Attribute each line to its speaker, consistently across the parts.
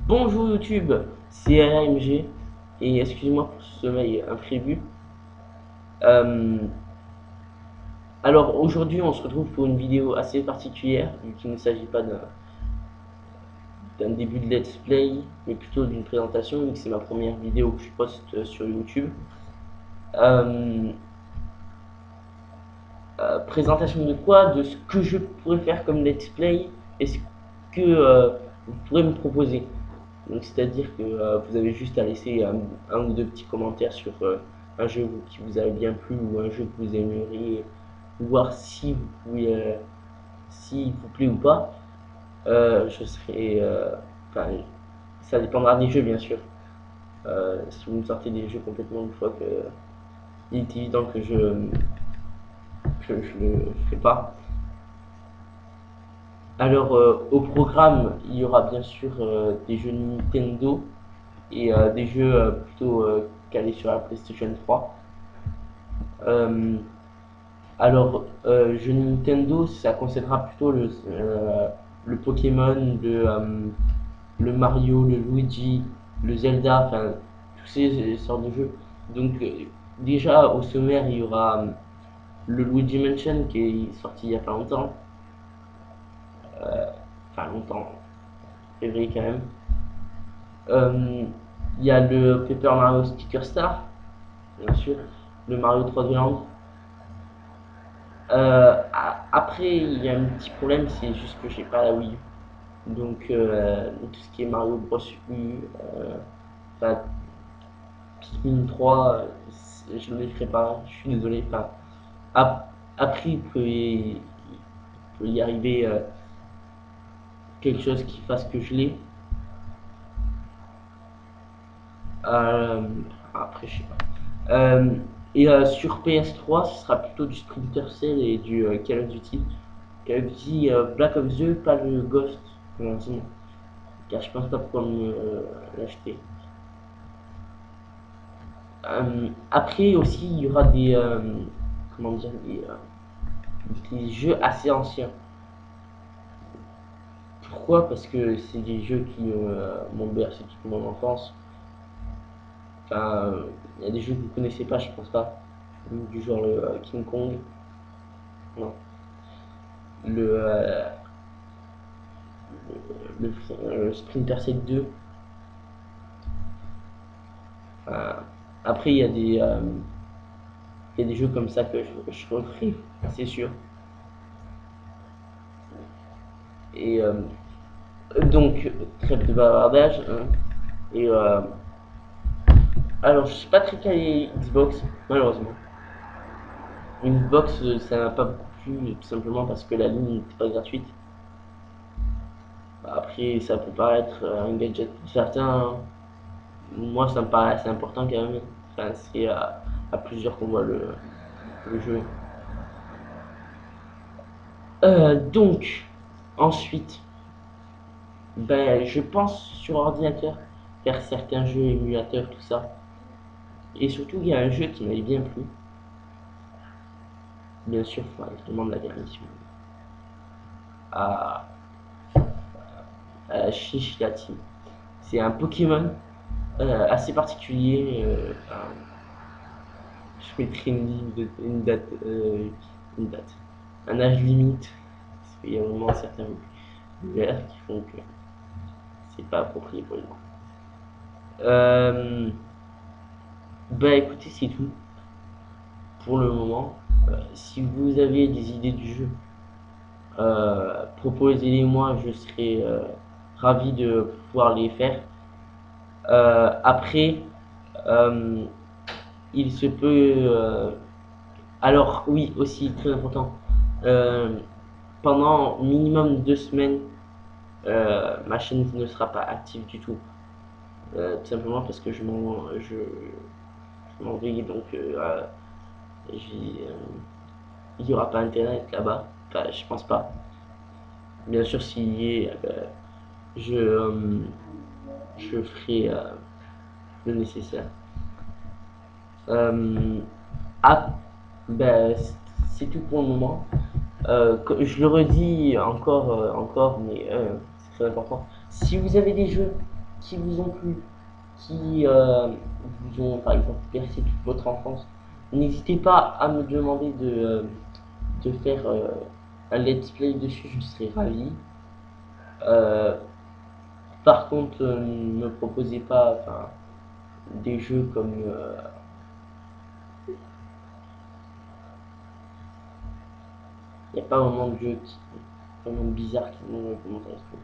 Speaker 1: Bonjour YouTube, c'est RMG et excusez-moi pour ce sommeil imprévu. Euh, alors aujourd'hui on se retrouve pour une vidéo assez particulière vu qu'il ne s'agit pas d'un début de let's play mais plutôt d'une présentation vu que c'est ma première vidéo que je poste sur YouTube. Euh, Présentation de quoi? De ce que je pourrais faire comme let's play et ce que vous pourrez me proposer. Donc c'est-à-dire que vous avez juste à laisser un ou deux petits commentaires sur un jeu qui vous a bien plu ou un jeu que vous aimeriez voir si vous pouvez, s'il vous plaît ou pas. Je serai, enfin, ça dépendra des jeux bien sûr. Si vous me sortez des jeux complètement une fois que il est évident que je le ferai pas. Alors au programme, il y aura bien sûr des jeux Nintendo et des jeux plutôt calés sur la PlayStation 3. Euh, jeux Nintendo, ça concernera plutôt le Pokémon, le Mario, le Luigi, le Zelda, enfin tous ces sortes de jeux. Donc déjà au sommaire, il y aura le Luigi Mansion qui est sorti il y a pas longtemps, enfin longtemps, février quand même. Euh, il y a le Paper Mario Sticker Star, bien sûr, le Mario 3D Land. Après, il y a un petit problème, c'est juste que j'ai pas la Wii U. Donc, tout ce qui est Mario Bros. U, enfin, Pikmin 3, je ne les ferai pas, je suis désolé. Enfin, après, peut y arriver quelque chose qui fasse que je l'ai. Euh, Après, je sais pas. Sur PS3, ce sera plutôt du Splinter Cell et du Call of Duty. Call of Duty Black Ops 2, pas le Ghost, malheureusement. Car je pense pas pouvoir me l'acheter. Après aussi, il y aura comment dire, des jeux assez anciens. Pourquoi? Parce que c'est des jeux qui m'ont bercé toute mon enfance. Enfin, il y a des jeux que vous connaissez pas, je pense pas. Du genre le King Kong. Non. Le, euh, le Splinter Cell 2. Enfin, après, il y a des jeux comme ça que je referai, c'est sûr. Et donc, trêve de bavardage. Hein. Et alors, je suis pas très calé Xbox, malheureusement. Une Xbox, ça n'a pas beaucoup plu, tout simplement parce que la ligne n'était pas gratuite. Après, ça peut paraître un gadget pour certains. Hein. Moi, ça me paraît assez important quand même. Enfin, c'est à plusieurs qu'on voit le jeu. Donc, ensuite, ben, je pense sur ordinateur faire certains jeux émulateurs, tout ça. Et surtout, il y a un jeu qui m'avait bien plu. Bien sûr, je demande la permission à, à Shishigati. C'est un Pokémon assez particulier. Je mettrai une date, un âge limite. Parce qu'il y a vraiment certains univers qui font que c'est pas approprié pour les enfants. Bah écoutez, c'est tout pour le moment. Si vous avez des idées du jeu, proposez-les-moi, je serai ravi de pouvoir les faire. Après, euh, il se peut. Alors, oui, aussi, très important. euh, Pendant minimum 2 semaines, ma chaîne ne sera pas active du tout. Tout simplement parce que je m'en vais, donc il n'y aura pas internet là-bas. Enfin, je pense pas. Bien sûr, s'il y est, je, euh, je ferai le nécessaire. Euh, ah, ben, c'est tout pour le moment. Je le redis encore, mais c'est très important. Si vous avez des jeux qui vous ont plu, qui vous ont par exemple bercé toute votre enfance, n'hésitez pas à me demander de faire un let's play dessus, je serais ravi. Par contre, ne me proposez pas des jeux comme il n'y a pas vraiment de jeu qui vraiment bizarre qui m'intéresse trop.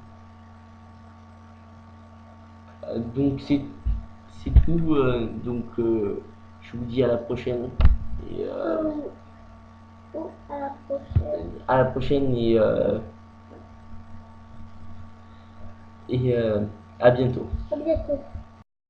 Speaker 1: Donc c'est tout. Je vous dis à la prochaine. Et,
Speaker 2: À la prochaine.
Speaker 1: à la prochaine et à bientôt.
Speaker 2: À bientôt.